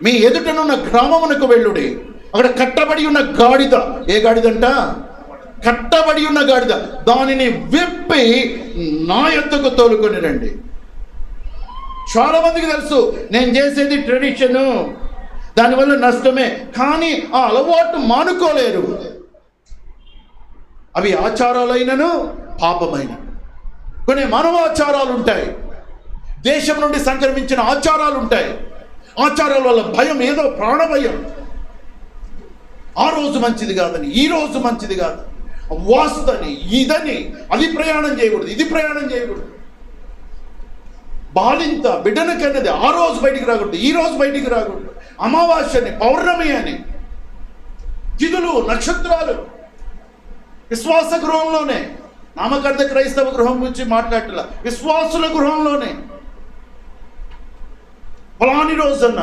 మీ ఎదుటనున్న గ్రామమునకు వెళ్ళుడి, అక్కడ కట్టబడి ఉన్న గాడిద, ఏ గాడిదంట? కట్టబడి ఉన్న గాడిద, దానిని విప్పి నా యొద్దకు తోలుకొని రండి. చాలా మందికి తెలుసు నేను చేసేది ట్రెడిషను, దానివల్ల నష్టమే, కానీ ఆ అలవాటు మానుకోలేరు. అవి ఆచారాలైనను పాపమైన కొన్ని మానవాచారాలు ఉంటాయి, దేశం నుండి సంక్రమించిన ఆచారాలు ఉంటాయి. ఆచారాల వల్ల భయం, ఏదో ప్రాణభయం. ఆ రోజు మంచిది కాదని, ఈ రోజు మంచిది కాదు, వాస్తని, ఇదని, అది ప్రయాణం చేయకూడదు, ఇది ప్రయాణం చేయకూడదు. బాలింత బిడ్డనకన్నది ఆ రోజు బయటికి రాకూడదు, ఈ రోజు బయటికి రాకూడదు. అమావాస్యని, పౌర్ణమి అని, తిథులు, నక్షత్రాలు విశ్వాస గృహంలోనే. నామకర్త క్రైస్తవ గృహం గురించి మాట్లాడట్లా, విశ్వాసుల గృహంలోనే. ఫలాని రోజన్న